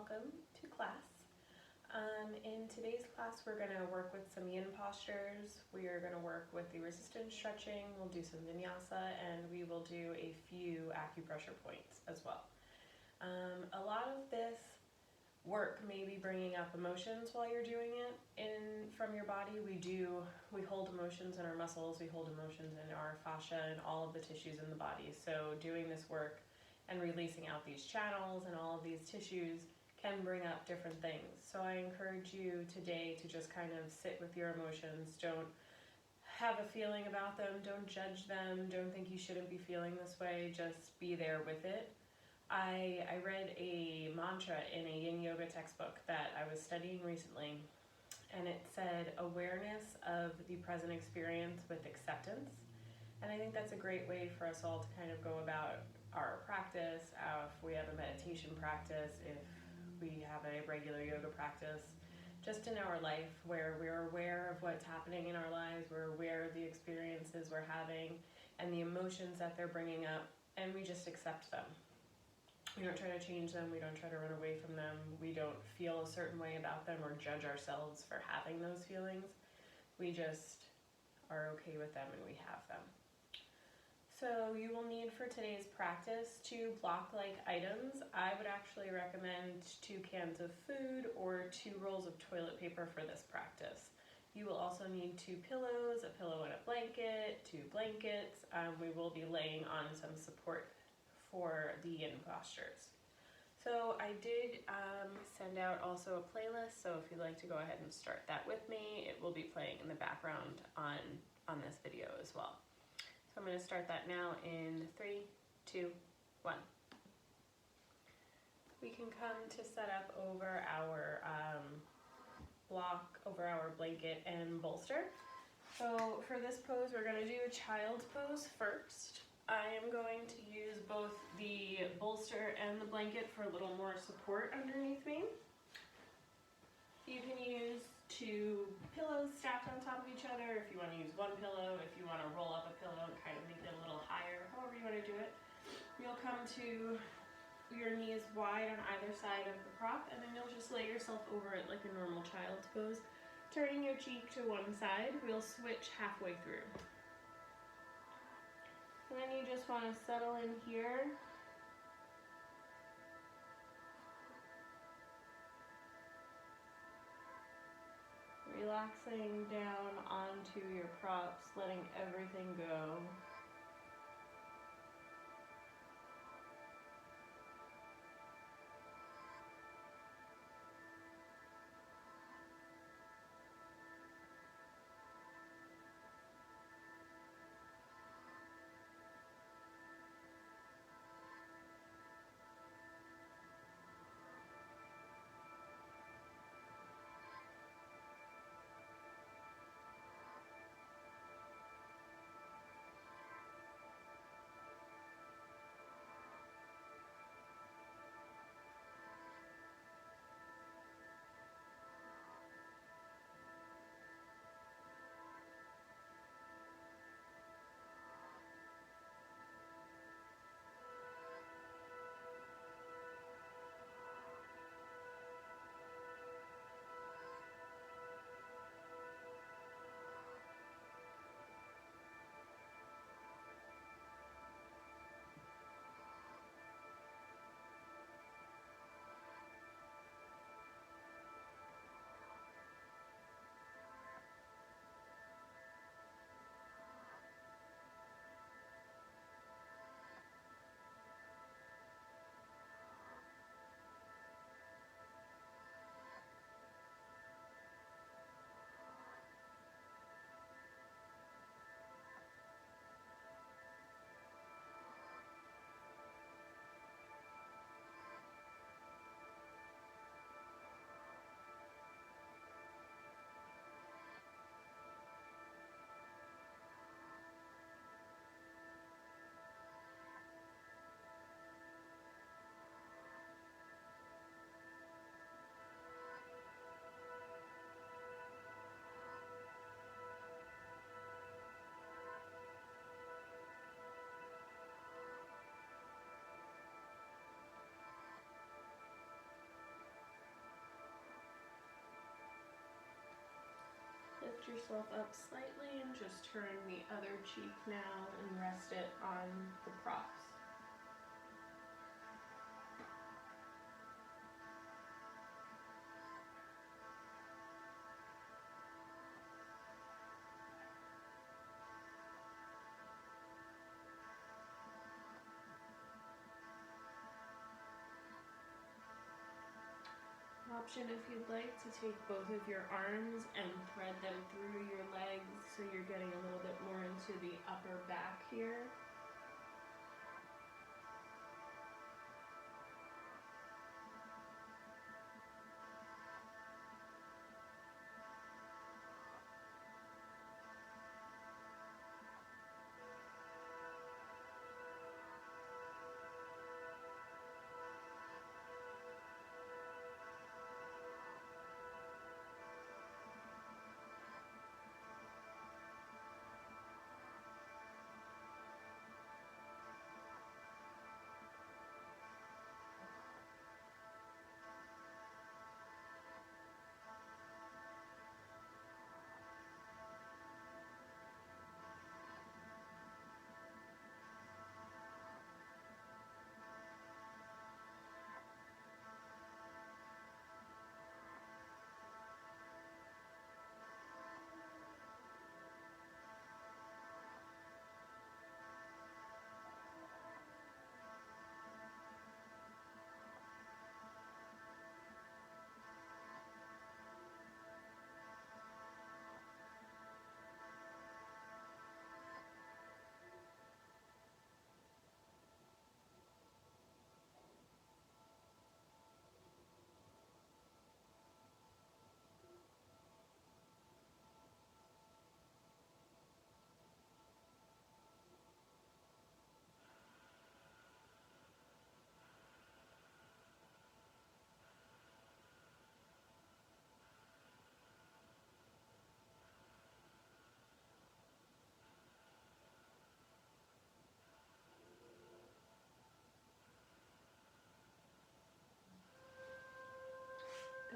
welcome to class. In today's class, we're going to work with some yin postures. We are going to work with the resistance stretching. We'll do some vinyasa, and we will do a few acupressure points as well. A lot of this work may be bringing up emotions while you're doing it from your body. We hold emotions in our muscles, we hold emotions in our fascia and all of the tissues in the body. So doing this work and releasing out these channels and all of these tissues can bring up different things. So I encourage you today to just kind of sit with your emotions. Don't have a feeling about them, don't judge them, don't think you shouldn't be feeling this way, just be there with it. I read a mantra in a yin yoga textbook that I was studying recently, and it said awareness of the present experience with acceptance. And I think that's a great way for us all to kind of go about our practice, if we have a meditation practice, if we have a regular yoga practice, just in our life where we're aware of what's happening in our lives, we're aware of the experiences we're having and the emotions that they're bringing up, and we just accept them. We don't try to change them, we don't try to run away from them, we don't feel a certain way about them or judge ourselves for having those feelings. We just are okay with them and we have them. So you will need for today's practice 2 block-like items. I would actually recommend 2 cans of food or 2 rolls of toilet paper for this practice. You will also need 2 pillows, a pillow and a blanket, 2 blankets. We will be laying on some support for the yin postures. So I did send out also a playlist, so if you'd like to go ahead and start that with me, it will be playing in the background on this video as well. So I'm going to start that now in 3, 2, 1. We can come to set up over our block, over our blanket and bolster. So for this pose, we're going to do a child's pose first. I am going to use both the bolster and the blanket for a little more support underneath me. You can use 2 pillows stacked on top of each other if you want to use 1 pillow, if you want to roll up a pillow and kind of make it a little higher, however you want to do it. You'll come to your knees wide on either side of the prop, and then you'll just lay yourself over it like a normal child's pose, turning your cheek to one side. We'll switch halfway through. And then you just want to settle in here. Relaxing down onto your props, letting everything go. yourself up slightly and just turn the other cheek now and rest it on the props. Option if you'd like to take both of your arms and thread them through your legs so you're getting a little bit more into the upper back here.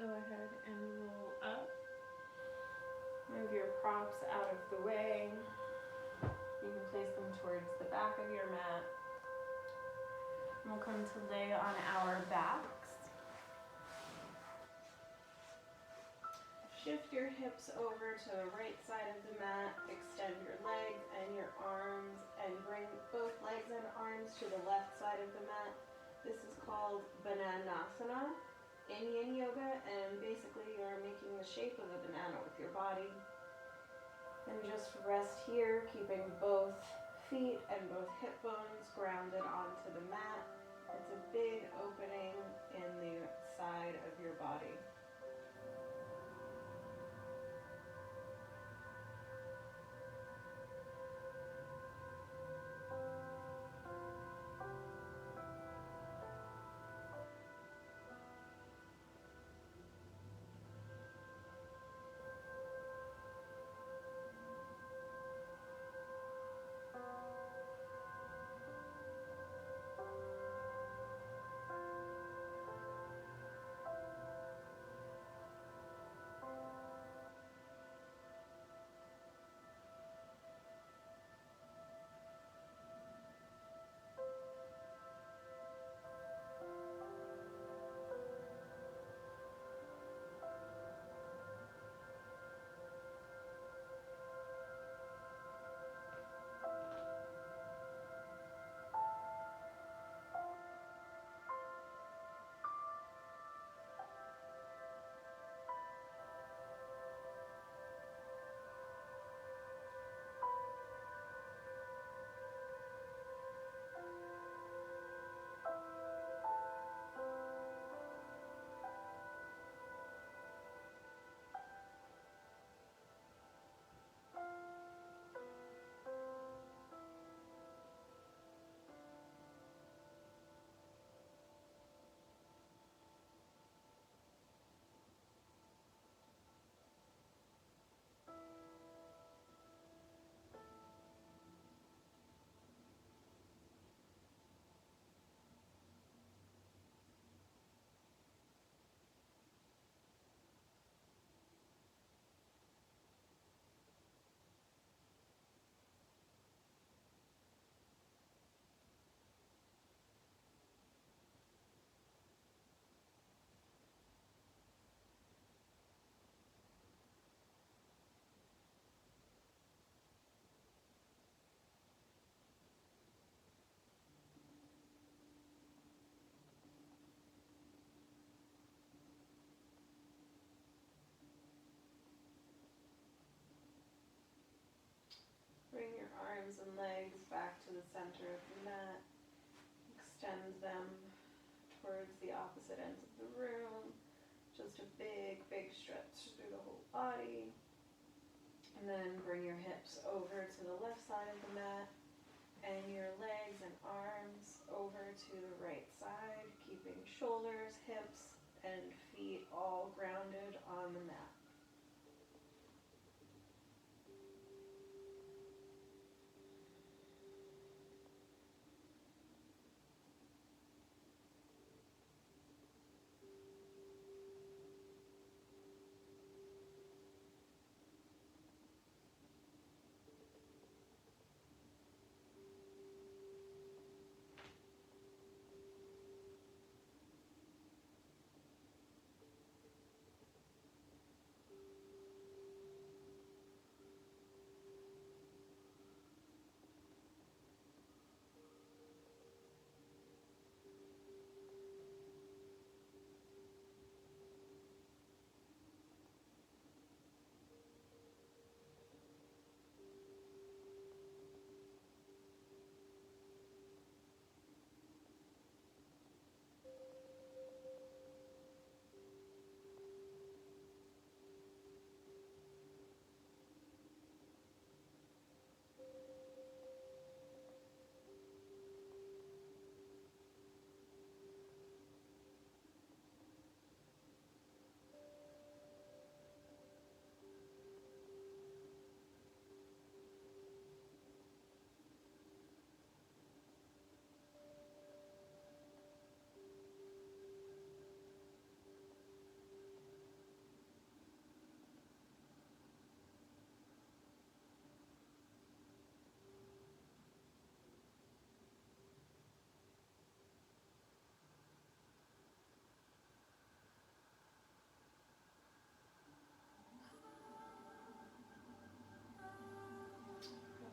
Go ahead and roll up. Move your props out of the way. You can place them towards the back of your mat. We'll come to lay on our backs. Shift your hips over to the right side of the mat. Extend your legs and your arms and bring both legs and arms to the left side of the mat. This is called bananasana in yin yoga, and basically you're making the shape of a banana with your body. And just rest here, keeping both feet and both hip bones grounded onto the mat. It's a big opening in the side of your body. center of the mat. Extend them towards the opposite ends of the room. Just a big, big stretch through the whole body. And then bring your hips over to the left side of the mat and your legs and arms over to the right side, keeping shoulders, hips, and feet all grounded on the mat.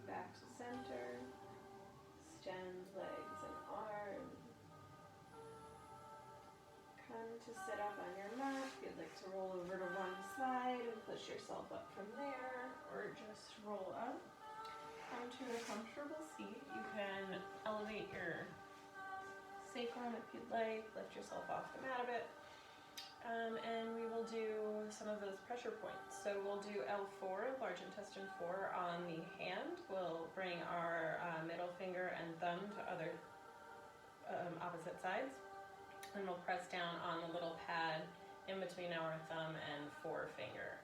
Back to center. Extend legs and arms. Come to sit up on your mat. If you'd like to roll over to one side and push yourself up from there, or just roll up. Come to a comfortable seat. You can elevate your sacrum if you'd like. Lift yourself off the mat a bit. And we will do some of those pressure points. So we'll do L4, large intestine 4, on the hand. We'll bring our middle finger and thumb to other opposite sides. And we'll press down on the little pad in between our thumb and forefinger.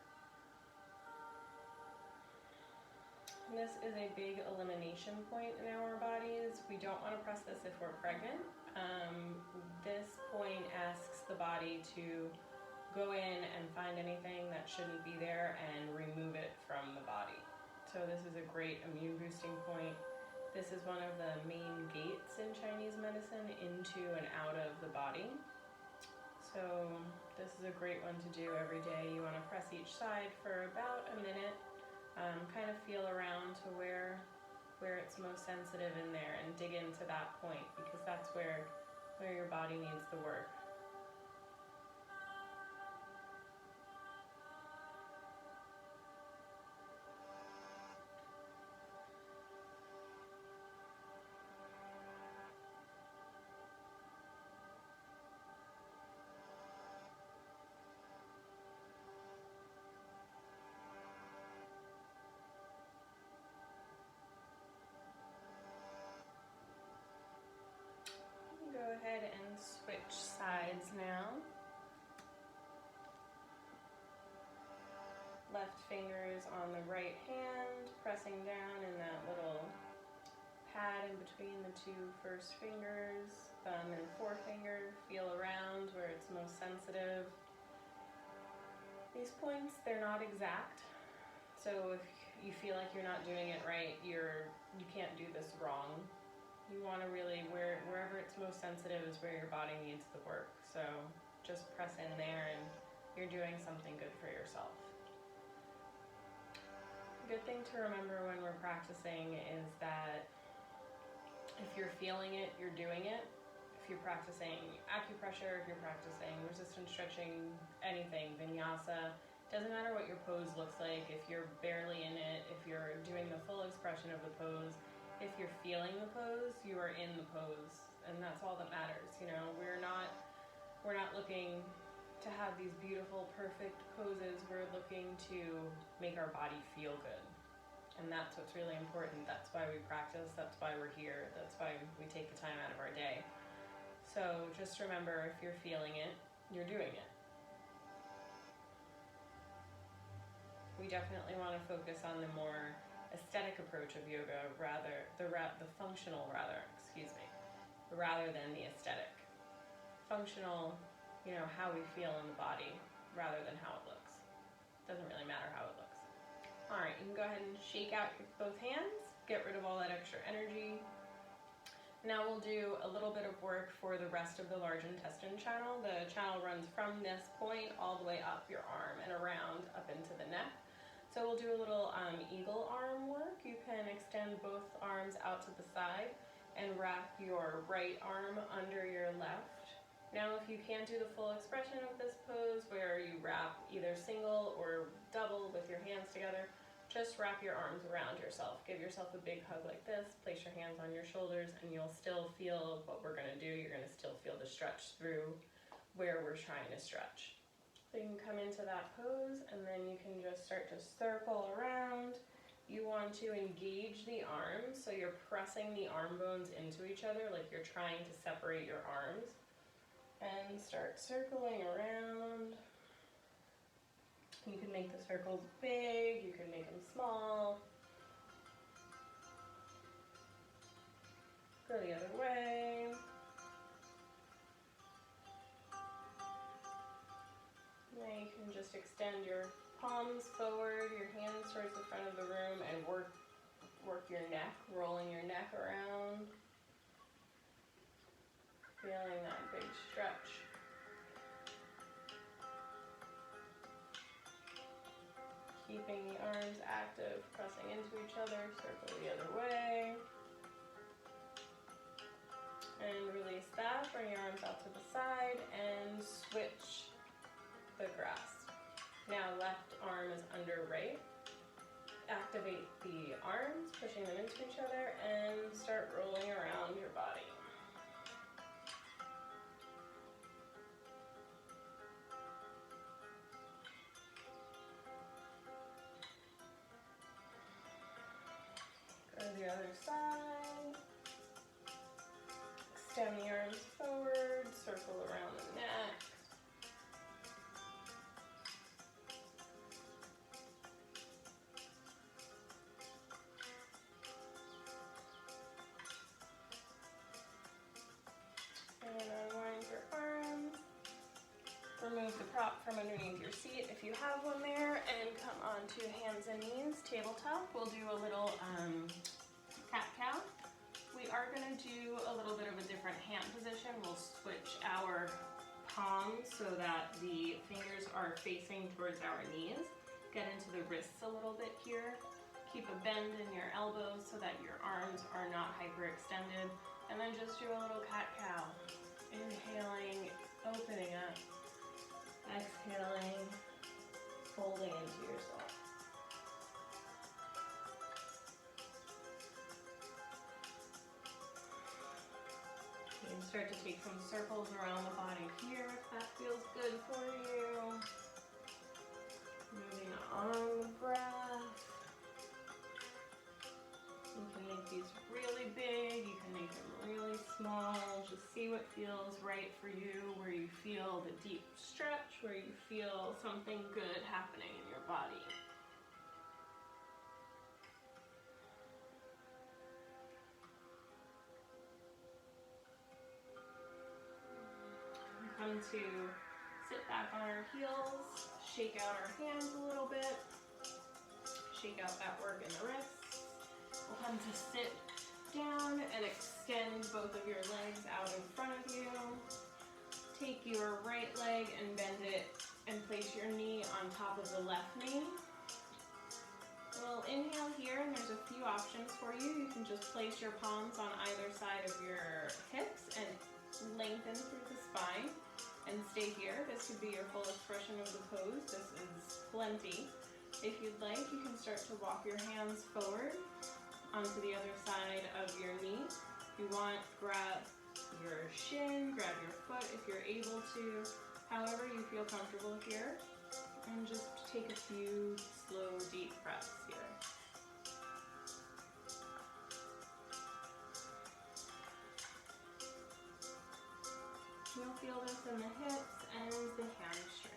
And this is a big elimination point in our bodies. We don't want to press this if we're pregnant. This point asks the body to go in and find anything that shouldn't be there and remove it from the body. So this is a great immune boosting point. This is one of the main gates in Chinese medicine into and out of the body. So this is a great one to do every day. You want to press each side for about a minute. Kind of feel around to where it's most sensitive in there and dig into that point, because that's where your body needs the work. Go ahead and switch sides now. Left finger is on the right hand, pressing down in that little pad in between the two first fingers. Thumb and forefinger, feel around where it's most sensitive. These points, they're not exact. So if you feel like you're not doing it right, you can't do this wrong. You want to really, wherever it's most sensitive is where your body needs the work. So just press in there and you're doing something good for yourself. A good thing to remember when we're practicing is that if you're feeling it, you're doing it. If you're practicing acupressure, if you're practicing resistance stretching, anything, vinyasa, doesn't matter what your pose looks like. If you're barely in it, if you're doing the full expression of the pose, if you're feeling the pose, you are in the pose, and that's all that matters. You know, we're not looking to have these beautiful, perfect poses. We're looking to make our body feel good, and that's what's really important. That's why we practice. That's why we're here. That's why we take the time out of our day. So just remember, if you're feeling it, you're doing it. We definitely want to focus on the more aesthetic approach of yoga, the functional rather than the aesthetic. Functional, you know, how we feel in the body rather than how it looks. Doesn't really matter how it looks. All right, you can go ahead and shake out both hands, get rid of all that extra energy. Now we'll do a little bit of work for the rest of the large intestine channel. The channel runs from this point all the way up your arm and around up into the neck. So we'll do a little eagle arm work. You can extend both arms out to the side and wrap your right arm under your left. Now if you can't do the full expression of this pose where you wrap either single or double with your hands together, just wrap your arms around yourself. Give yourself a big hug like this, place your hands on your shoulders, and you'll still feel what we're gonna do. You're gonna still feel the stretch through where we're trying to stretch. So you can come into that pose, and then you can just start to circle around. You want to engage the arms, so you're pressing the arm bones into each other like you're trying to separate your arms. And start circling around. You can make the circles big, you can make them small. Go the other way. Now you can just extend your palms forward, your hands towards the front of the room, and work your neck, rolling your neck around. Feeling that big stretch. Keeping the arms active, pressing into each other, circle the other way. And release that, bring your arms out to the side and switch the grasp. Now left arm is under right. Activate the arms, pushing them into each other, and start rolling around your body. Go to the other side. Extend the arms forward, circle around the neck. And unwind your arms. Remove the prop from underneath your seat if you have one there, and come onto hands and knees, tabletop. We'll do a little cat-cow. We are going to do a little bit of a different hand position. We'll switch our palms so that the fingers are facing towards our knees. Get into the wrists a little bit here. Keep a bend in your elbows so that your arms are not hyperextended. And then just do a little cat-cow. Inhaling, opening up. Exhaling, folding into yourself. You can start to take some circles around the body here if that feels good for you. Moving on the breath. You can make these really big, you can make them really small. Just see what feels right for you, where you feel the deep stretch, where you feel something good happening in your body. Come to sit back on our heels, shake out our hands a little bit, shake out that work in the wrists. We'll come to sit down and extend both of your legs out in front of you. Take your right leg and bend it and place your knee on top of the left knee. We'll inhale here, and there's a few options for you. You can just place your palms on either side of your hips and lengthen through the spine and stay here. This could be your full expression of the pose. This is plenty. If you'd like, you can start to walk your hands forward onto the other side of your knee. If you want, grab your shin, grab your foot if you're able to, however you feel comfortable here, and just take a few slow, deep breaths here. You'll feel this in the hips and the hamstrings.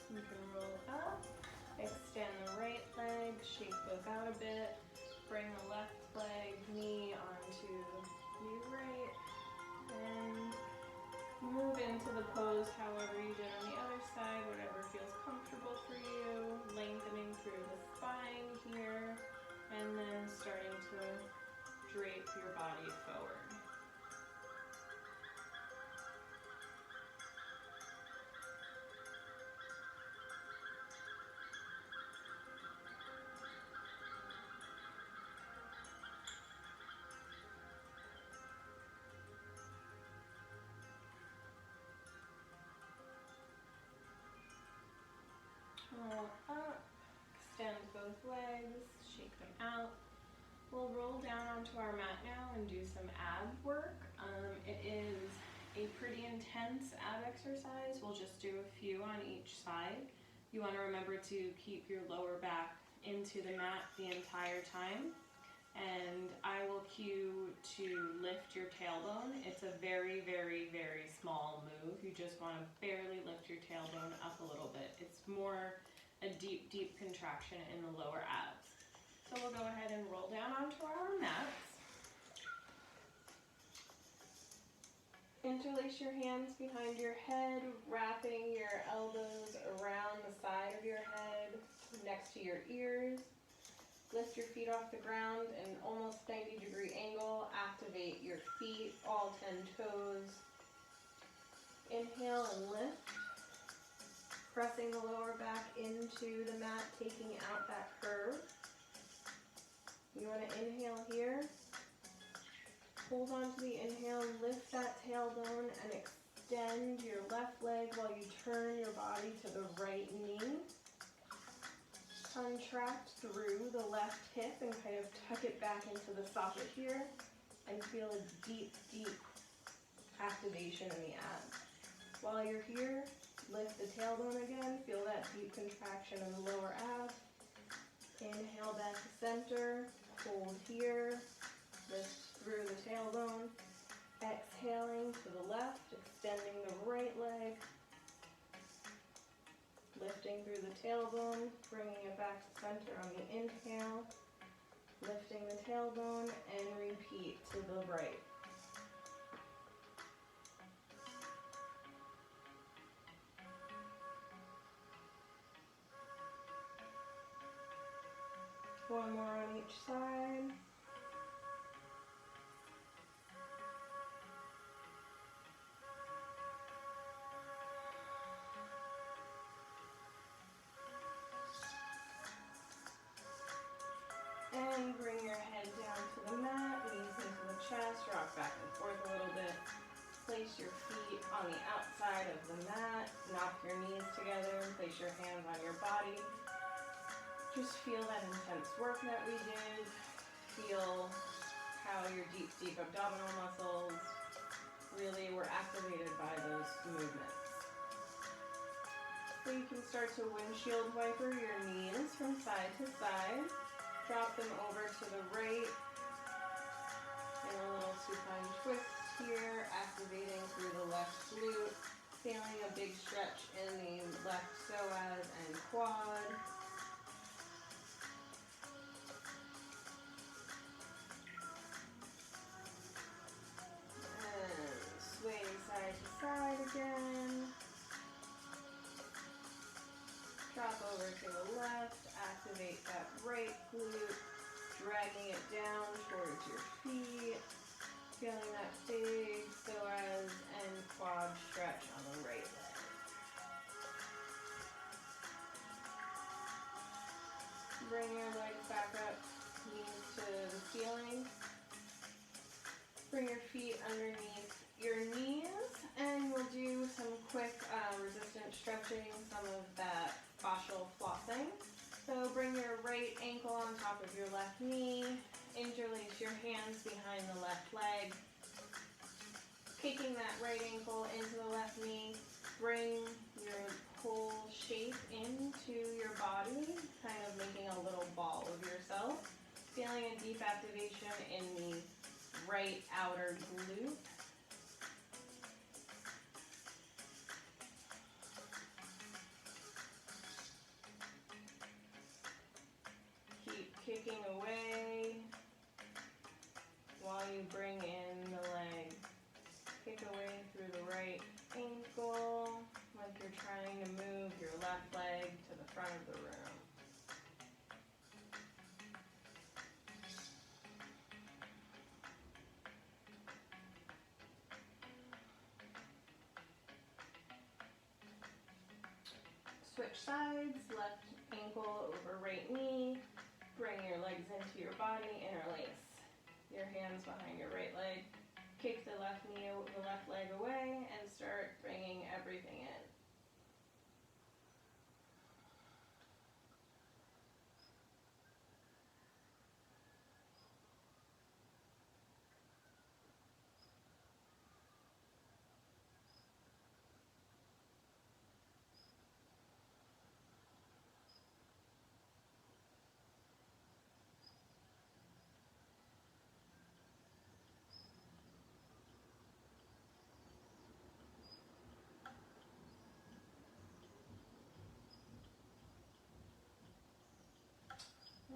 You can roll up, extend the right leg, shake both out a bit, bring the left leg, knee onto the right, and move into the pose however you did on the other side, whatever feels comfortable for you, lengthening through the spine here, and then starting to drape your body forward. Roll up, extend both legs, shake them out. We'll roll down onto our mat now and do some ab work. It is a pretty intense ab exercise. We'll just do a few on each side. You want to remember to keep your lower back into the mat the entire time. And I will cue to lift your tailbone. It's a very, very, very small move. You just want to barely lift your tailbone up a little bit. It's more a deep, deep contraction in the lower abs. So we'll go ahead and roll down onto our mats. Interlace your hands behind your head, wrapping your elbows around the side of your head, next to your ears. Lift your feet off the ground in almost 90-degree angle. Activate your feet, all 10 toes. Inhale and lift. Pressing the lower back into the mat, taking out that curve. You want to inhale here. Hold on to the inhale, lift that tailbone and extend your left leg while you turn your body to the right knee. Contract through the left hip and kind of tuck it back into the socket here and feel a deep, deep activation in the abs. While you're here, lift the tailbone again, feel that deep contraction in the lower abs. Inhale back to center, hold here, lift through the tailbone. Exhaling to the left, extending the right leg. Lifting through the tailbone, bringing it back to center on the inhale. Lifting the tailbone and repeat to the right. One more on each side. And bring your head down to the mat, knees into the chest, rock back and forth a little bit. Place your feet on the outside of the mat, knock your knees together, place your hands on your body. Just feel that intense work that we did. Feel how your deep, deep abdominal muscles really were activated by those movements. So you can start to windshield wiper your knees from side to side. Drop them over to the right in a little supine twist here, activating through the left glute, feeling a big stretch in the left psoas and quad. And swaying side to side again. Drop over to the left, activate that right glute, dragging it down towards your feet, feeling that big psoas and quad stretch on the right leg. Bring your legs back up knees to the ceiling. Bring your feet underneath your knees, and we'll do some quick resistance stretching, some of that fascial flossing. So bring your right ankle on top of your left knee, interlace your hands behind the left leg, kicking that right ankle into the left knee. Bring your whole shape into your body, kind of making a little ball of yourself. Feeling a deep activation in the right outer glute. Keep kicking away while you bring in the leg. Kick away through the right ankle like you're trying to move your left leg to the front of the room. Switch sides, left ankle over right knee. Bring your legs into your body, interlace your hands behind your right leg. Kick the left knee, the left leg away, and start bringing everything in.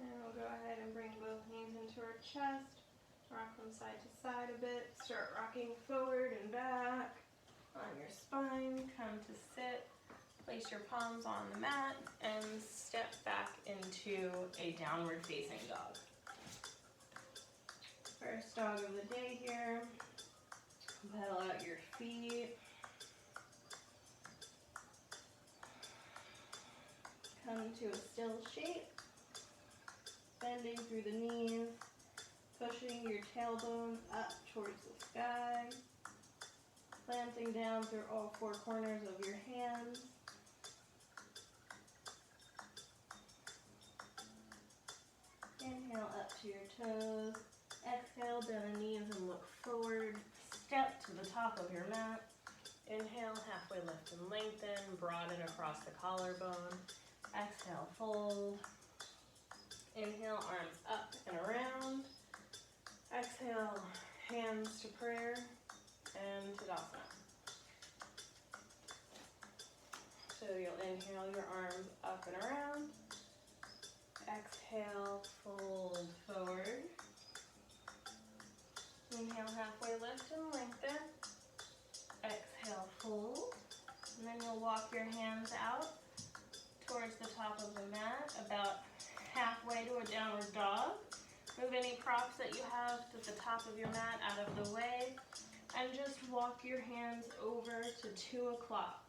And we'll go ahead and bring both knees into our chest. Rock them side to side a bit. Start rocking forward and back on your spine. Come to sit. Place your palms on the mat and step back into a downward facing dog. First dog of the day here. Pedal out your feet. Come to a still shape. Bending through the knees, pushing your tailbone up towards the sky, planting down through all four corners of your hands. Inhale up to your toes, exhale, bend the knees and look forward, step to the top of your mat. Inhale, halfway lift and lengthen, broaden across the collarbone. Exhale, fold. Inhale, arms up and around. Exhale, hands to prayer and Tadasana. So you'll inhale your arms up and around. Exhale, fold forward. Inhale, halfway lift and lengthen. Exhale, fold. And then you'll walk your hands out towards the top of the mat, about halfway to a downward dog. Move any props that you have to the top of your mat out of the way, and just walk your hands over to 2 o'clock,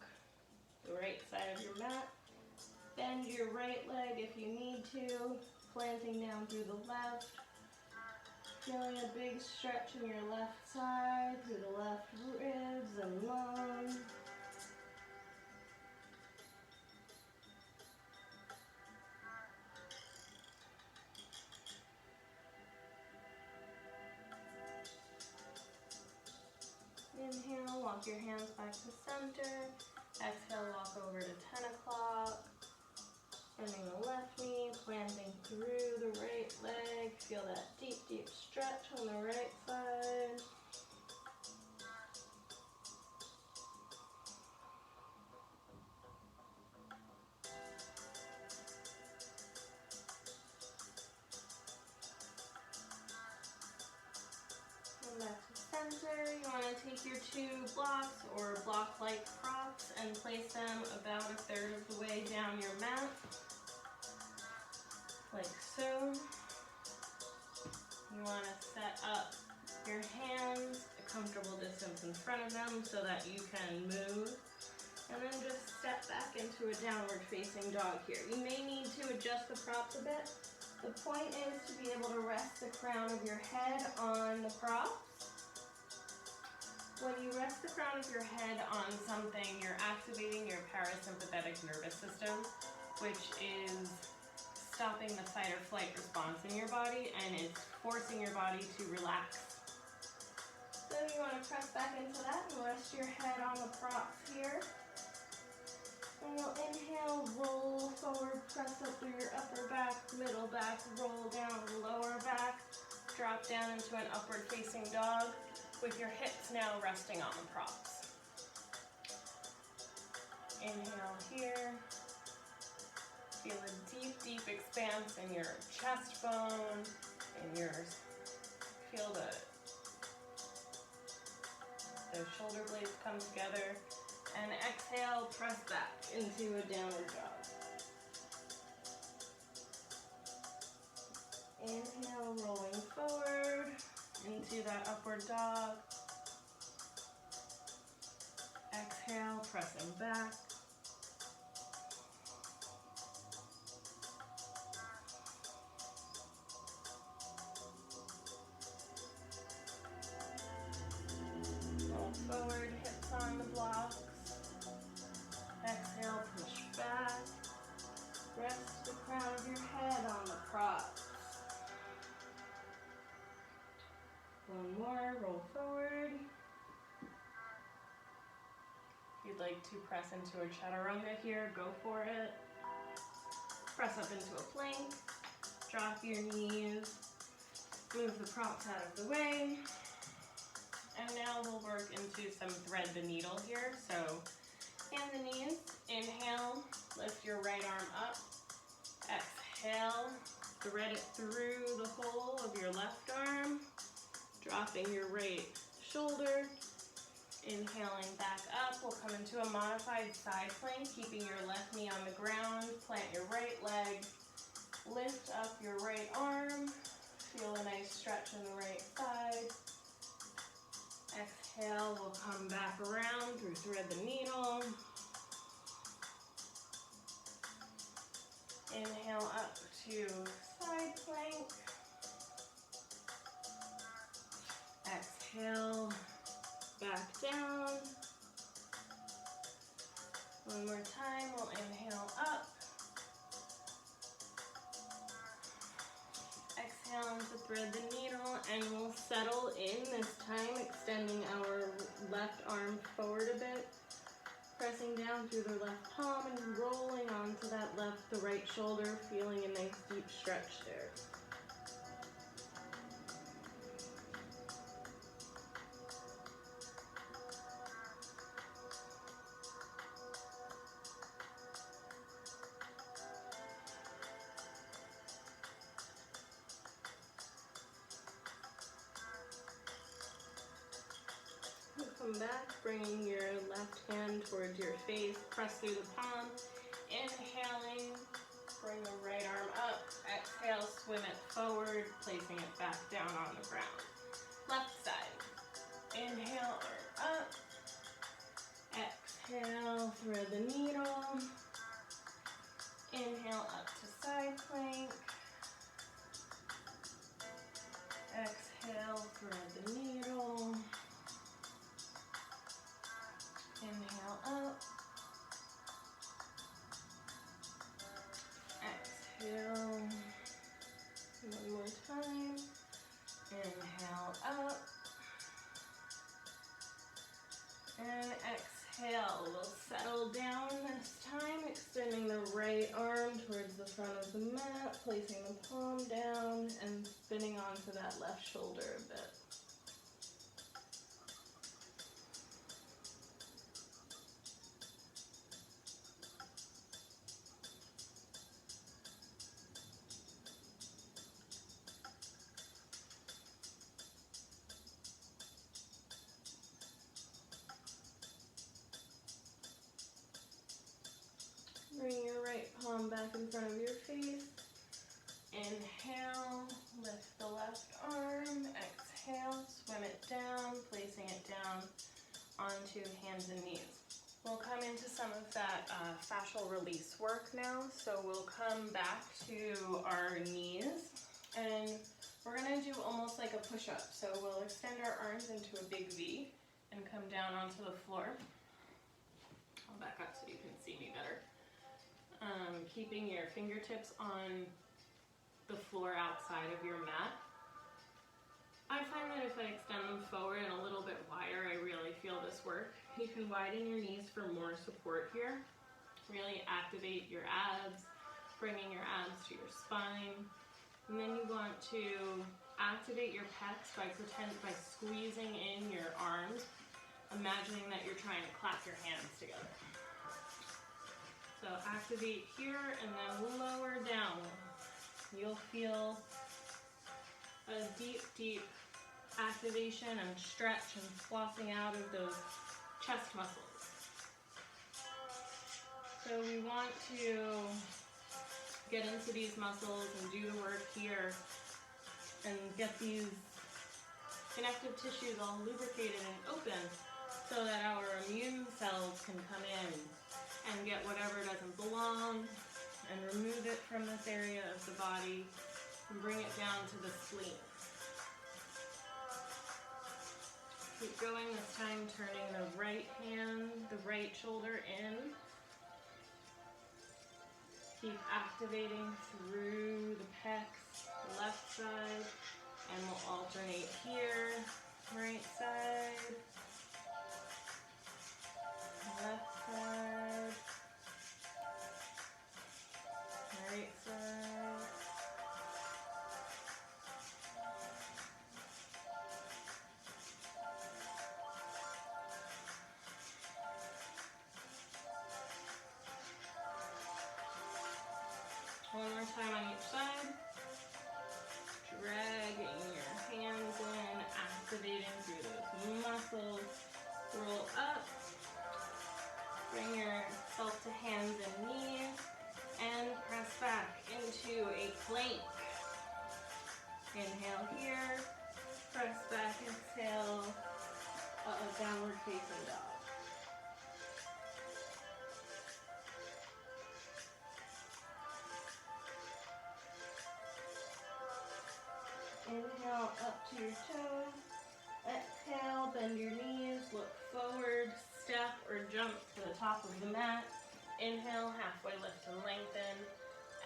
the right side of your mat. Bend your right leg if you need to, planting down through the left. Feeling a big stretch in your left side, through the left ribs and lungs. Inhale, walk your hands back to center. Exhale, walk over to 10 o'clock. Bending the left knee, planting through the right leg. Feel that deep, deep stretch on the right side. Come back to center. You want to take your 2 blocks or block-like props and place them about a third of the way down your mat, like so. You want to set up your hands a comfortable distance in front of them so that you can move. And then just step back into a downward facing dog here. You may need to adjust the props a bit The point is to be able to rest the crown of your head on the props. When you rest the crown of your head on something, you're activating your parasympathetic nervous system, which is stopping the fight or flight response in your body, and it's forcing your body to relax. So you want to press back into that and rest your head on the props here. And you'll inhale, roll forward, press up through your upper back, middle back, roll down, lower back, drop down into an upward facing dog with your hips now resting on the props. Inhale here. Feel a deep, deep expanse in your chest bone, feel the shoulder blades come together. And exhale, press back into a downward dog. Inhale, rolling forward into that upward dog. Exhale, pressing back. Roll forward, hips on the blocks. Exhale, push back. Rest the crown of your head on the props. One more, roll forward. If you'd like to press into a chaturanga here, go for it. Press up into a plank. Drop your knees. Move the props out of the way. And now we'll work into some thread the needle here. So hand the knees, inhale, lift your right arm up. Exhale, thread it through the hole of your left arm. Dropping your right shoulder, inhaling back up. We'll come into a modified side plank, keeping your left knee on the ground. Plant your right leg, lift up your right arm. Feel a nice stretch in the right side. Exhale, we'll come back around through thread the needle. Inhale up to side plank. Exhale, back down. One more time, we'll inhale up. Exhale into thread the needle, and we'll settle in this time, extending our left arm forward a bit. Pressing down through the left palm and rolling onto that the right shoulder, feeling a nice deep stretch there. Come back, bringing your left hand towards your face, press through the palm, inhaling, bring the right arm up, exhale, swim it forward, placing it back down on the ground. Left side, inhale, arm up, exhale, thread the needle, inhale up to side plank, exhale, thread the needle, inhale up, exhale, one more time, inhale up, and exhale. We'll settle down this time, extending the right arm towards the front of the mat, placing the palm down, and spinning onto that left shoulder a bit. Bring your right palm back in front of your face. Inhale, lift the left arm. Exhale, swim it down, placing it down onto hands and knees. We'll come into some of that fascial release work now. So we'll come back to our knees and we're gonna do almost like a push-up. So we'll extend our arms into a big V and come down onto the floor. I'll back up so you can see me better. Keeping your fingertips on the floor outside of your mat. I find that if I extend them forward and a little bit wider, I really feel this work. You can widen your knees for more support here. Really activate your abs, bringing your abs to your spine. And then you want to activate your pecs by squeezing in your arms, imagining that you're trying to clap your hands together. So activate here and then lower down. You'll feel a deep, deep activation and stretch and flossing out of those chest muscles. So we want to get into these muscles and do the work here and get these connective tissues all lubricated and open so that our immune cells can come in and get whatever doesn't belong and remove it from this area of the body and bring it down to the spleen. Keep going, this time turning the right hand, the right shoulder in. Keep activating through the pecs, left side, and we'll alternate here, right side, left side, right side. One more time on each side. Dragging your hands in, activating through those muscles. Roll up. Bring yourself to hands and knees. And press back into a plank. Inhale here. Press back, exhale. Downward facing dog. Inhale up to your toes. Exhale, bend your knees, look forward, step or jump to the top of the mat. Inhale, halfway lift and lengthen.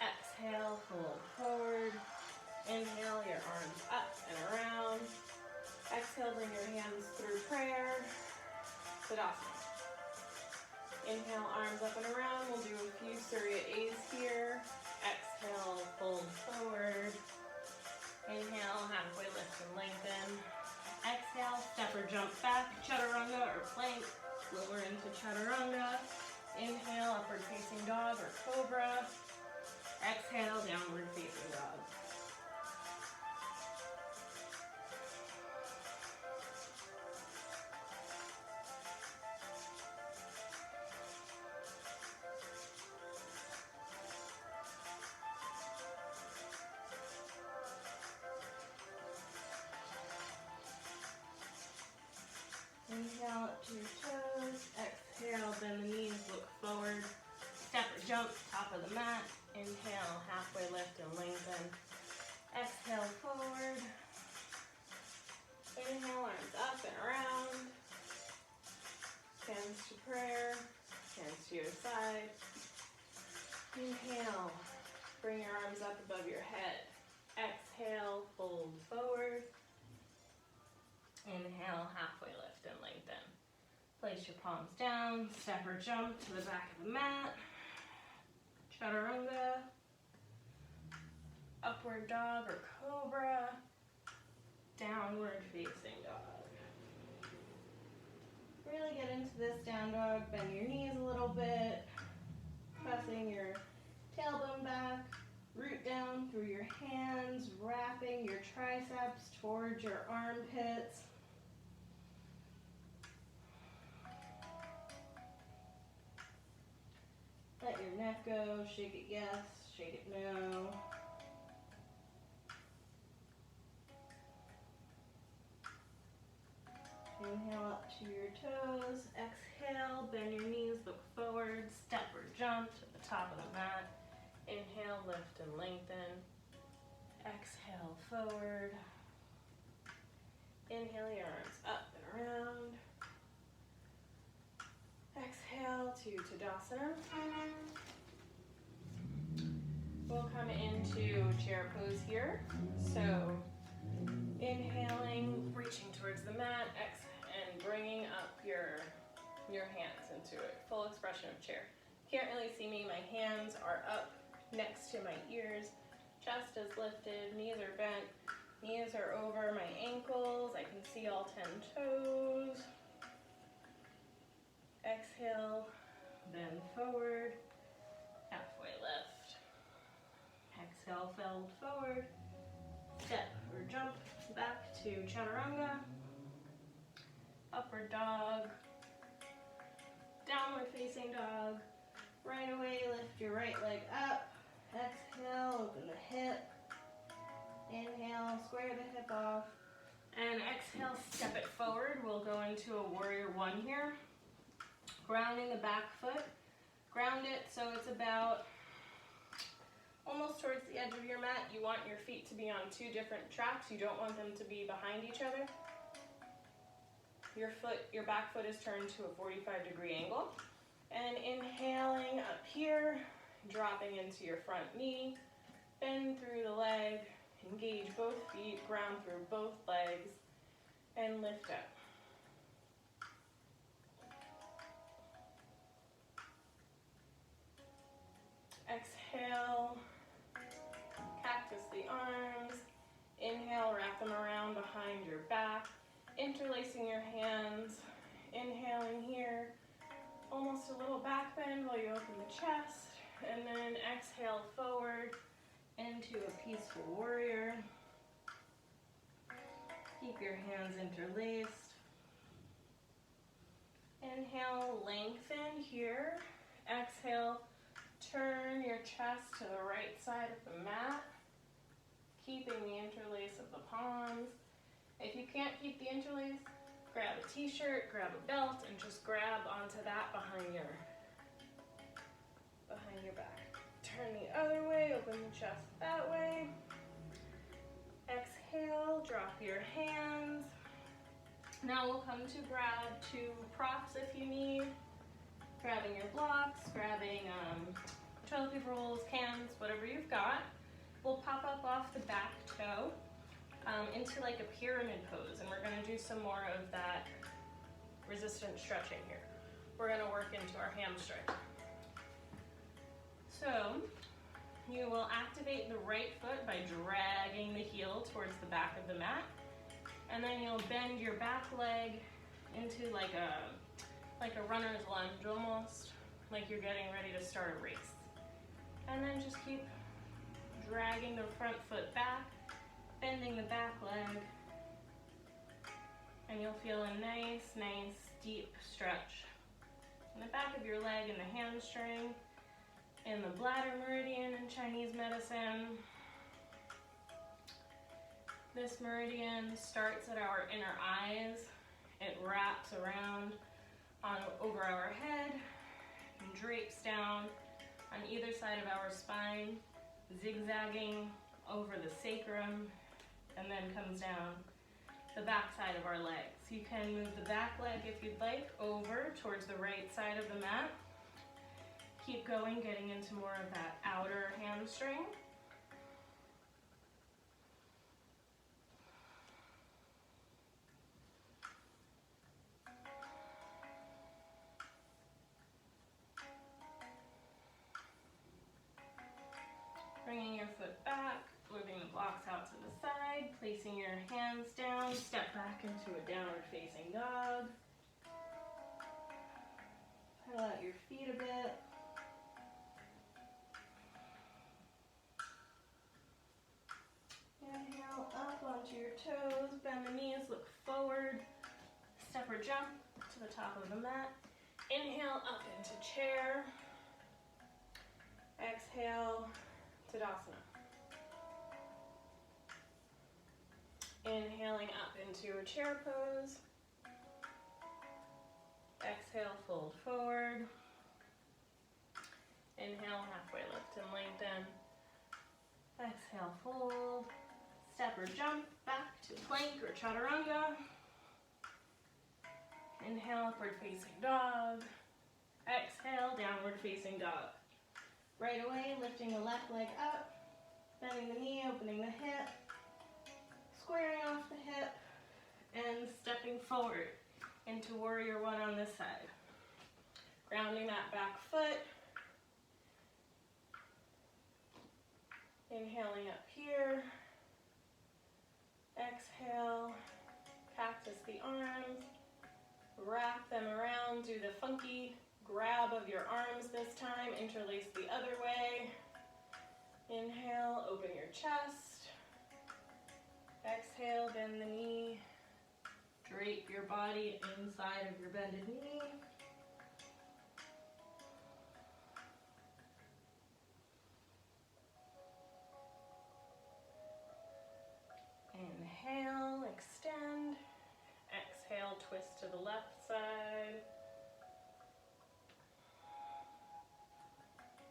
Exhale, fold forward. Inhale, your arms up and around. Exhale, bring your hands through prayer. Tadasana. Inhale, arms up and around. We'll do a few Surya A's here. Exhale, fold forward. Inhale, halfway lift and lengthen. Exhale, step or jump back, chaturanga or plank. Lower into chaturanga. Inhale, upward facing dog or cobra. Exhale, downward facing dog. Inhale up to your toes. Exhale, bend the knees, look forward. Step or jump, top of the mat. Inhale, halfway lift and lengthen. Exhale, forward. Inhale, arms up and around. Hands to prayer. Hands to your side. Inhale, bring your arms up above your head. Exhale, fold forward. Inhale, halfway lift and lengthen. Place your palms down, step or jump to the back of the mat. Chaturanga, upward dog or cobra, downward facing dog. Really get into this down dog, bend your knees a little bit, pressing your tailbone back, root down through your hands, wrapping your triceps towards your armpits. Let your neck go, shake it yes, shake it no. Inhale up to your toes, exhale, bend your knees, forward, step or jump to the top of the mat. Inhale, lift and lengthen. Exhale, forward. Inhale your arms up and around. Exhale to Tadasana. We'll come into chair pose here. So inhaling, reaching towards the mat, and bringing up your hands into it. Full expression of chair. Can't really see me, my hands are up next to my ears. Chest is lifted, knees are bent, knees are over my ankles. I can see all 10 toes. Exhale, bend forward, halfway lift. Exhale, fold forward, step or jump back to Chaturanga, upward dog, downward facing dog. Right away, lift your right leg up. Exhale, open the hip. Inhale, square the hip off. And exhale, step it forward. We'll go into a warrior one here. Grounding the back foot. Ground it so it's about almost towards the edge of your mat. You want your feet to be on two different tracks. You don't want them to be behind each other. Your back foot is turned to a 45-degree angle. And inhaling up here, dropping into your front knee, bend through the leg, engage both feet, ground through both legs, and lift up. Exhale, cactus the arms. Inhale, wrap them around behind your back, interlacing your hands. Inhaling here. Almost a little back bend while you open the chest, and then exhale forward into a peaceful warrior. Keep your hands interlaced. Inhale, lengthen here. Exhale, turn your chest to the right side of the mat, keeping the interlace of the palms. If you can't keep the interlace, grab a t-shirt, grab a belt, and just grab onto that behind your back. Turn the other way, open the chest that way. Exhale, drop your hands. Now we'll come to grab two props if you need. Grabbing your blocks, grabbing toilet paper rolls, cans, whatever you've got. We'll pop up off the back toe into like a pyramid pose, and we're going to do some more of that resistant stretching here. We're going to work into our hamstring. So you will activate the right foot by dragging the heel towards the back of the mat, and then you'll bend your back leg into like a runner's lunge, almost like you're getting ready to start a race. And then just keep dragging the front foot back, bending the back leg, and you'll feel a nice, deep stretch in the back of your leg and the hamstring, in the bladder meridian in Chinese medicine. This meridian starts at our inner eyes. It wraps around over our head and drapes down on either side of our spine, zigzagging over the sacrum, and then comes down the back side of our legs. You can move the back leg if you'd like over towards the right side of the mat. Keep going, getting into more of that outer hamstring. Bringing your foot back, moving the blocks out to the side, placing your hands down, step back into a downward facing dog. Pedal out your feet a bit. Inhale up onto your toes, bend the knees, look forward, step or jump to the top of the mat. Inhale up into chair. Exhale, Tadasana. Inhaling up into a chair pose. Exhale, fold forward. Inhale, halfway lift and lengthen. Exhale, fold. Step or jump back to plank or chaturanga. Inhale, upward facing dog. Exhale, downward facing dog. Right away, lifting the left leg up, bending the knee, opening the hip, squaring off the hip, and stepping forward into warrior one on this side. Grounding that back foot. Inhaling up here. Exhale, cactus the arms. Wrap them around, do the funky grab of your arms this time, interlace the other way. Inhale, open your chest. Exhale, bend the knee. Drape your body inside of your bended knee. Inhale, extend. Exhale, twist to the left side.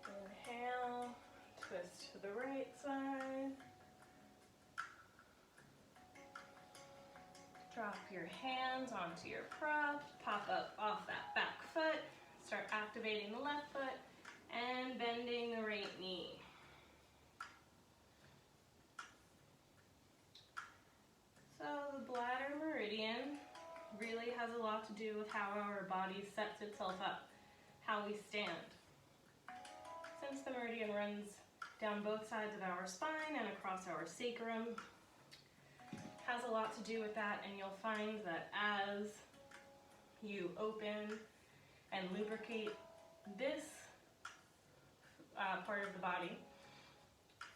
Inhale, twist to the right side. Drop your hands onto your prop, pop up off that back foot, start activating the left foot and bending the right knee. So the bladder meridian really has a lot to do with how our body sets itself up, how we stand. Since the meridian runs down both sides of our spine and across our sacrum, has a lot to do with that, and you'll find that as you open and lubricate this part of the body,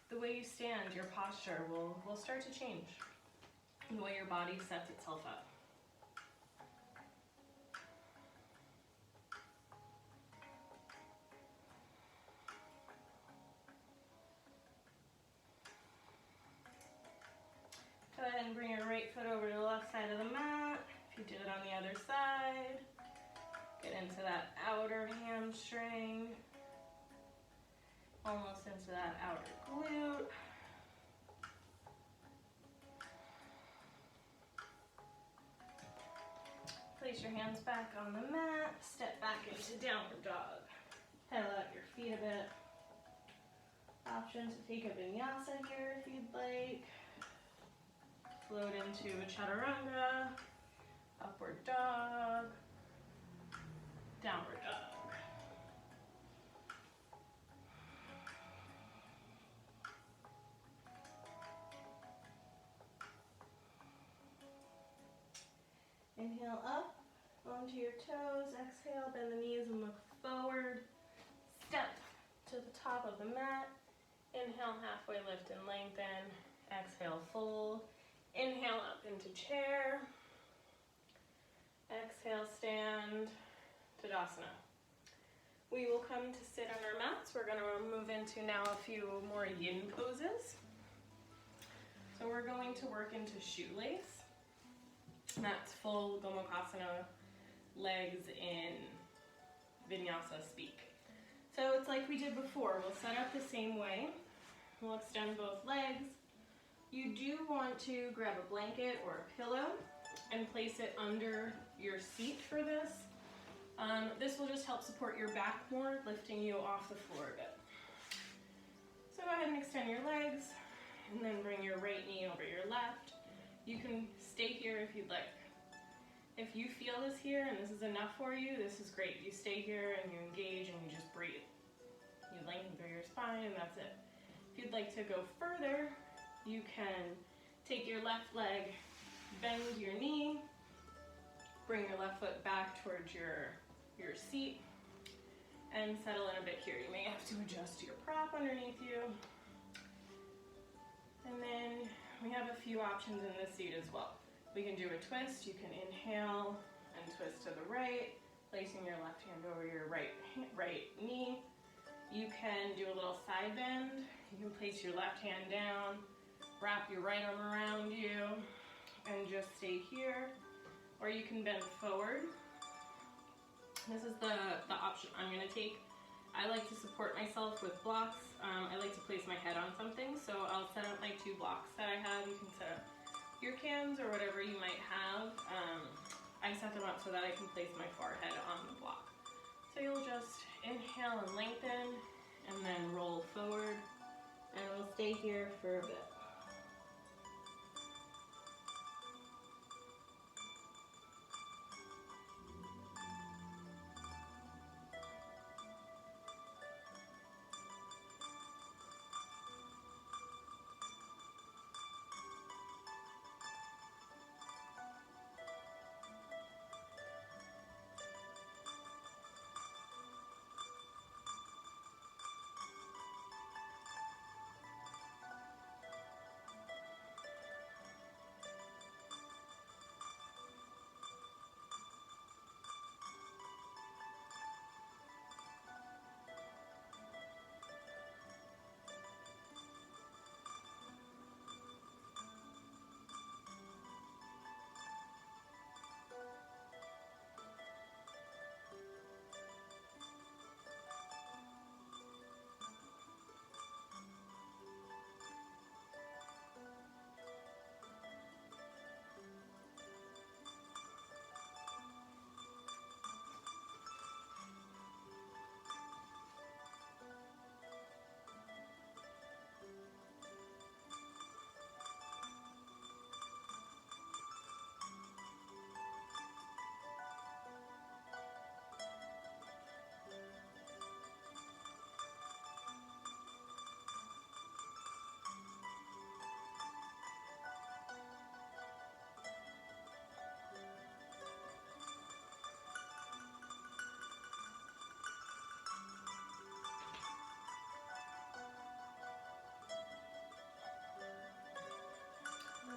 the way you stand, your posture will start to change, the way your body sets itself up. Go ahead and bring your right foot over to the left side of the mat. If you did it on the other side, get into that outer hamstring, almost into that outer glute. Place your hands back on the mat, step back into downward dog. Pedal out your feet a bit. Option to take a vinyasa here if you'd like. Float into a chaturanga, upward dog, downward dog. Inhale up onto your toes, exhale, bend the knees and look forward. Step to the top of the mat. Inhale, halfway lift and lengthen. Exhale, fold. Inhale up into chair. Exhale, stand, Tadasana. We will come to sit on our mats. We're going to move into now a few more yin poses. So we're going to work into shoelace. That's full Gomukhasana, legs in vinyasa speak. So it's like we did before. We'll set up the same way. We'll extend both legs. You do want to grab a blanket or a pillow and place it under your seat for this. This will just help support your back more, lifting you off the floor a bit. So go ahead and extend your legs and then bring your right knee over your left. You can stay here if you'd like. If you feel this here and this is enough for you, this is great. You stay here and you engage and you just breathe. You lengthen through your spine and that's it. If you'd like to go further, you can take your left leg, bend your knee, bring your left foot back towards your seat, and settle in a bit here. You may have to adjust your prop underneath you. And then we have a few options in this seat as well. We can do a twist. You can inhale and twist to the right, placing your left hand over your right knee. You can do a little side bend. You can place your left hand down, wrap your right arm around you, and just stay here. Or you can bend forward. This is the option I'm going to take I like to support myself with blocks. I like to place my head on something, so I'll set up my 2 blocks that I have. You can set up your cans or whatever you might have. I set them up so that I can place my forehead on the block. So you'll just inhale and lengthen, and then roll forward, and we'll stay here for a bit.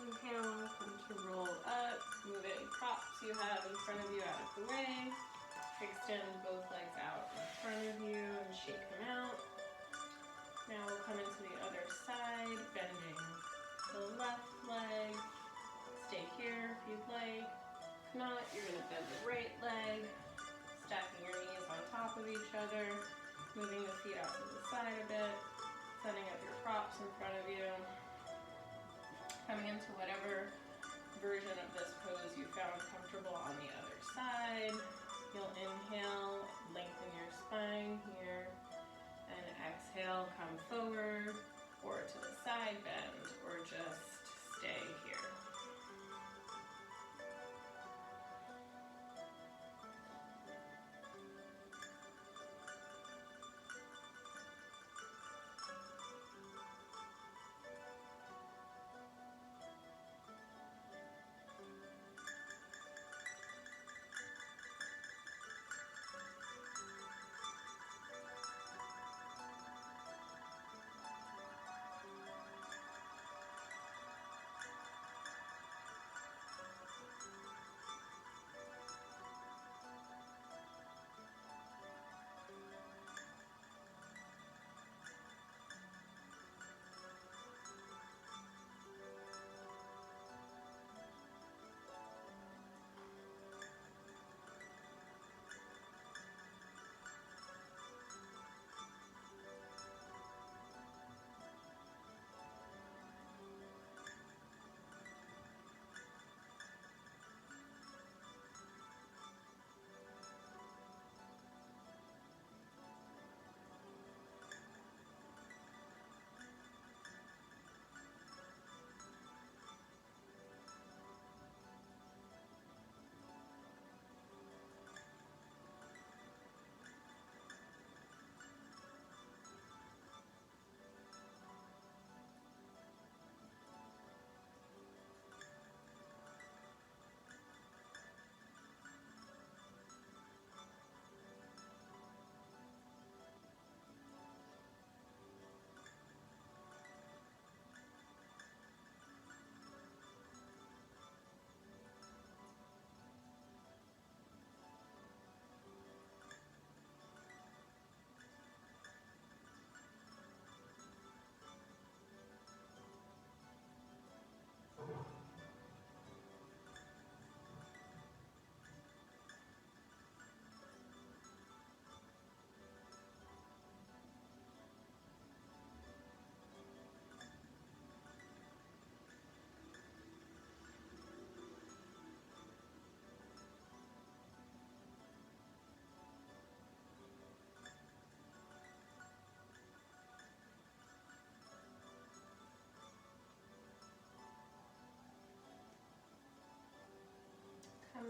Inhale, come to roll up, move any props you have in front of you out of the way. Extend both legs out in front of you and shake them out. Now we'll come into the other side, bending the left leg. Stay here if you'd like. If not, you're going to bend the right leg, stacking your knees on top of each other, moving the feet out to the side a bit, setting up your props in front of you. Coming into whatever version of this pose you found comfortable on the other side. You'll inhale, lengthen your spine here, and exhale, come forward, or to the side bend, or just stay here.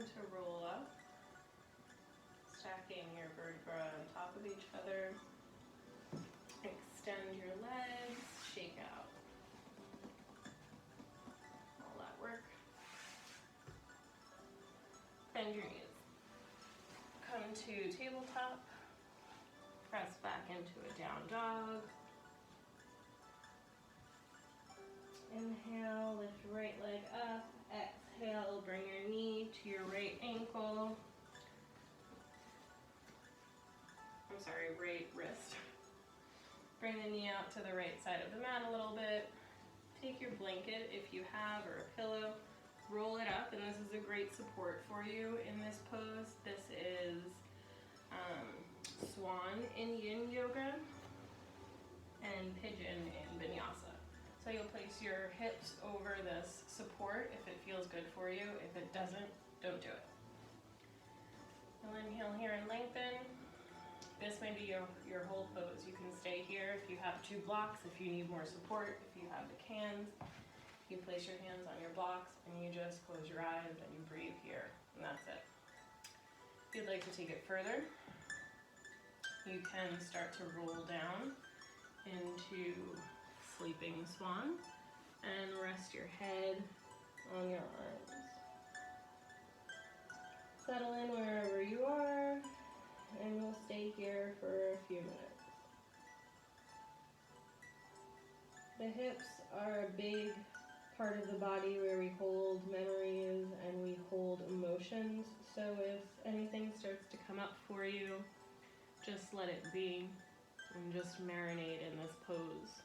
to roll up, stacking your vertebrae on top of each other. Extend your legs, shake out. All that work. Bend your knees. Come to tabletop. Press back into a down dog. Inhale, lift your right leg up. Exhale, bring your knee to your right ankle. Right wrist. Bring the knee out to the right side of the mat a little bit. Take your blanket if you have, or a pillow. Roll it up, and this is a great support for you in this pose. This is swan in yin yoga and pigeon in vinyasa. So you'll place your hips over this support if it feels good for you. If it doesn't, don't do it. You'll inhale here and lengthen. This may be your whole pose. You can stay here if you have 2 blocks, if you need more support, if you have the cans. You place your hands on your blocks and you just close your eyes and you breathe here, and that's it. If you'd like to take it further, you can start to roll down into sleeping swan and rest your head on your arms. Settle in wherever you are, and we'll stay here for a few minutes. The hips are a big part of the body where we hold memories and we hold emotions. So if anything starts to come up for you, just let it be and just marinate in this pose.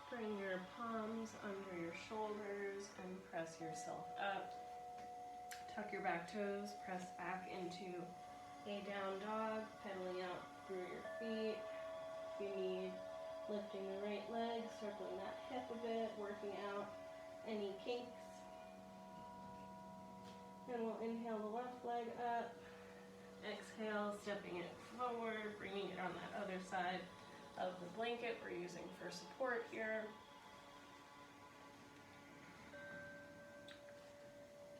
Bring your palms under your shoulders and press yourself up. Tuck your back toes, press back into a down dog, pedaling out through your feet. If you need, lifting the right leg, circling that hip a bit, working out any kinks. And we'll inhale the left leg up. Exhale, stepping it forward, bringing it on that other side of the blanket we're using for support here.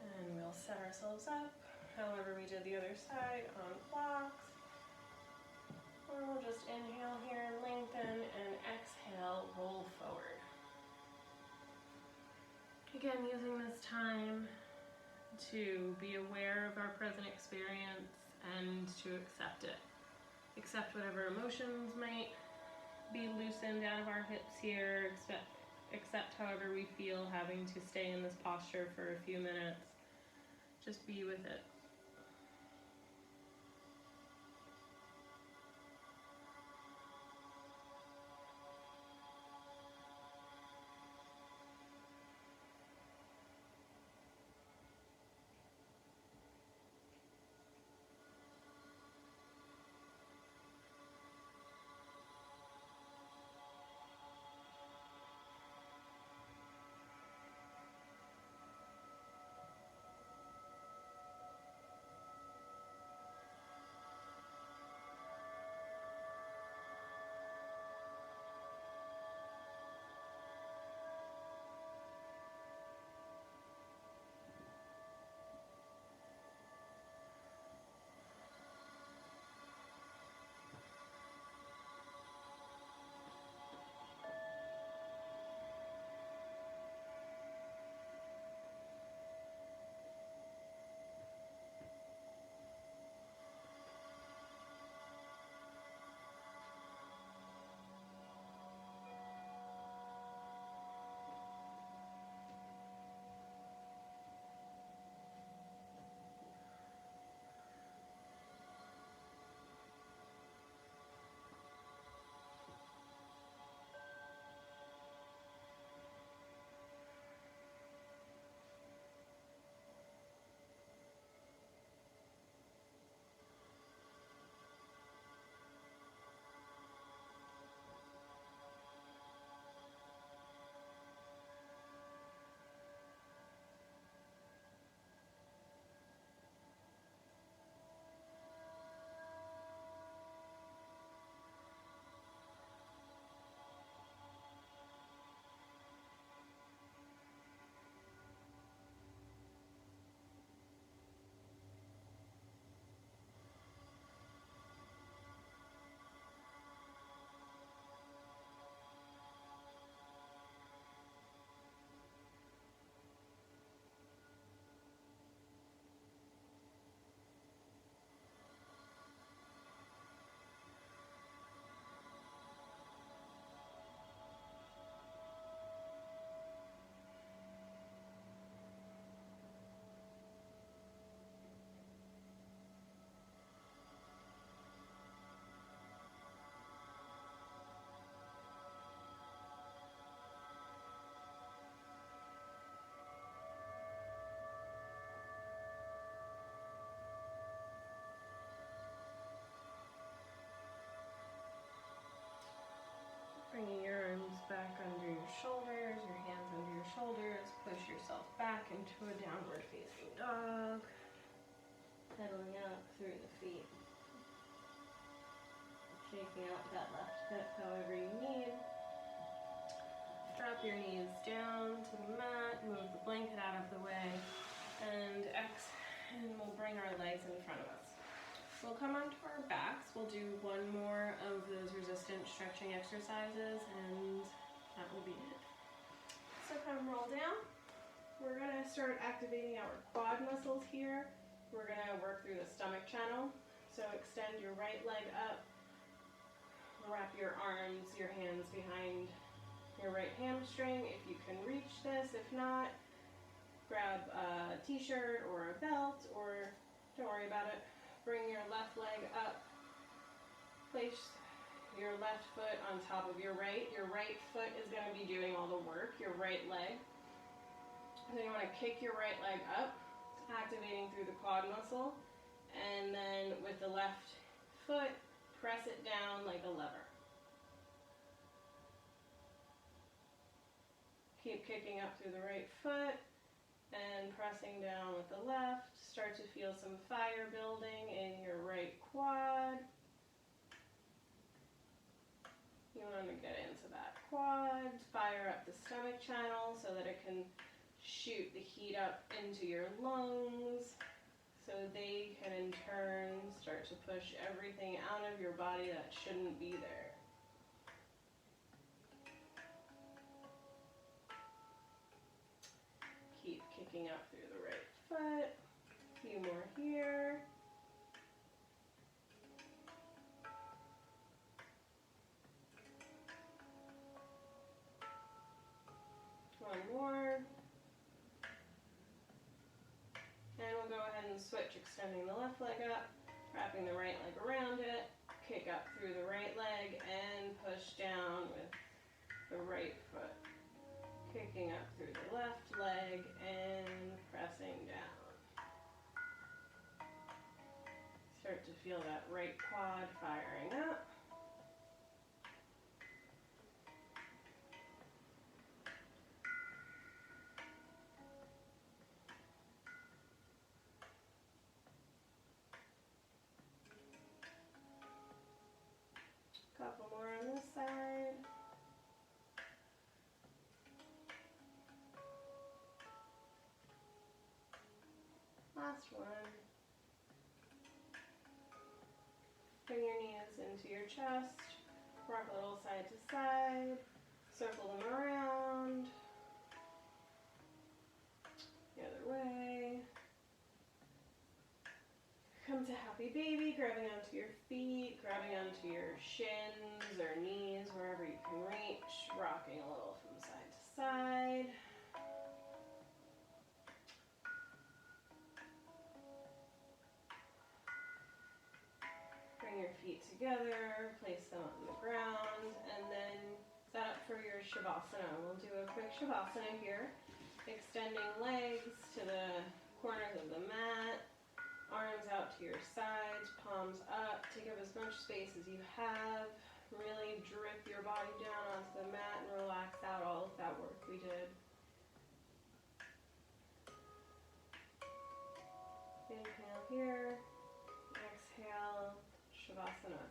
And we'll set ourselves up however we did the other side on blocks. Or we'll just inhale here, lengthen, and exhale, roll forward. Again, using this time to be aware of our present experience and to accept it. Accept whatever emotions might be loosened out of our hips here. Accept however we feel having to stay in this posture for a few minutes. Just be with it. Bringing your arms back under your shoulders, your hands under your shoulders. Push yourself back into a downward facing dog. Pedaling up through the feet. Shaking out that left hip however you need. Drop your knees down to the mat. Move the blanket out of the way. And and we'll bring our legs in front of us. We'll come onto our backs. We'll do one more of those resistant stretching exercises, and that will be it. So come roll down. We're going to start activating our quad muscles here. We're going to work through the stomach channel. So extend your right leg up. Wrap your arms, your hands behind your right hamstring if you can reach this. If not, grab a t-shirt or a belt, or don't worry about it. Bring your left leg up. Place your left foot on top of your right. Your right foot is going to be doing all the work, your right leg. So you want to kick your right leg up, activating through the quad muscle. And then with the left foot, press it down like a lever. Keep kicking up through the right foot and pressing down with the left. Start to feel some fire building in your right quad. You want to get into that quad, fire up the stomach channel so that it can shoot the heat up into your lungs, so they can in turn start to push everything out of your body that shouldn't be there. Keep kicking up through the right foot. extending the left leg up, wrapping the right leg around it, kick up through the right leg, and push down with the right foot. Kicking up through the left leg and pressing down. Start to feel that right quad firing up. Couple more on this side. Last one. Bring your knees into your chest. Rock a little side to side. Circle them around. The other way. Come to happy baby, grabbing onto your feet, grabbing onto your shins or knees, wherever you can reach. Rocking a little from side to side. Bring your feet together, place them on the ground, and then set up for your Shavasana. We'll do a quick Shavasana here, extending legs to the corners of the mat, arms out to your sides, palms up. Take up as much space as you have. Really drip your body down onto the mat and relax out all of that work we did. Inhale here, exhale, Shavasana.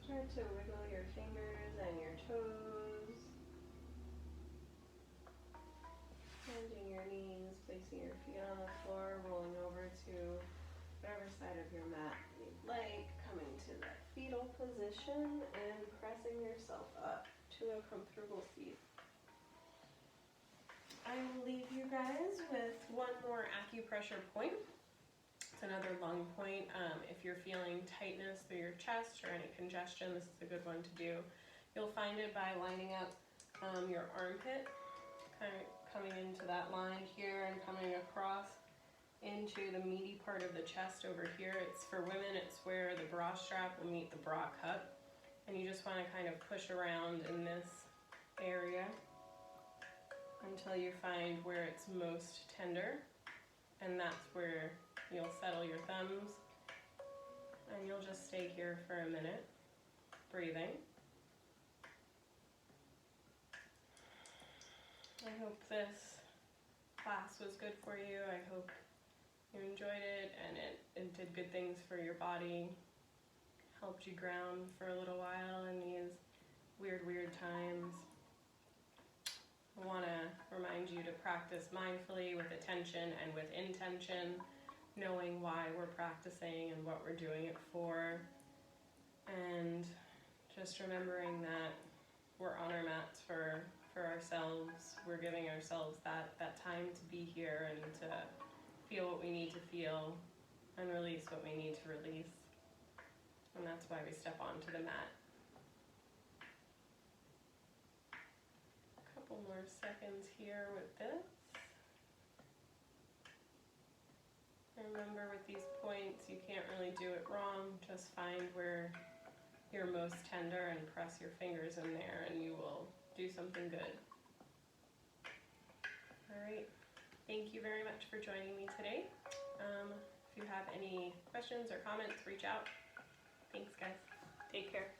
Start to wiggle your fingers and your toes. Bending your knees, placing your feet on the floor, rolling over to whatever side of your mat you'd like, coming to that fetal position and pressing yourself up to a comfortable seat. I will leave you guys with one more acupressure point. It's another lung point. If you're feeling tightness through your chest or any congestion, this is a good one to do. You'll find it by lining up your armpit, kind of coming into that line here and coming across into the meaty part of the chest over here. It's for women, it's where the bra strap will meet the bra cup. And you just want to kind of push around in this area until you find where it's most tender. And that's where you'll settle your thumbs, and you'll just stay here for a minute, breathing. I hope this class was good for you. I hope you enjoyed it and it did good things for your body, helped you ground for a little while in these weird times. I want to remind you to practice mindfully with attention and with intention, knowing why we're practicing and what we're doing it for, and just remembering that we're on our mats for ourselves. We're giving ourselves that time to be here and to feel what we need to feel and release what we need to release. And that's why we step onto the mat. A couple more seconds here with this. Remember, with these points, you can't really do it wrong. Just find where you're most tender and press your fingers in there and you will do something good. All right, thank you very much for joining me today. If you have any questions or comments, reach out. Thanks, guys. Take care.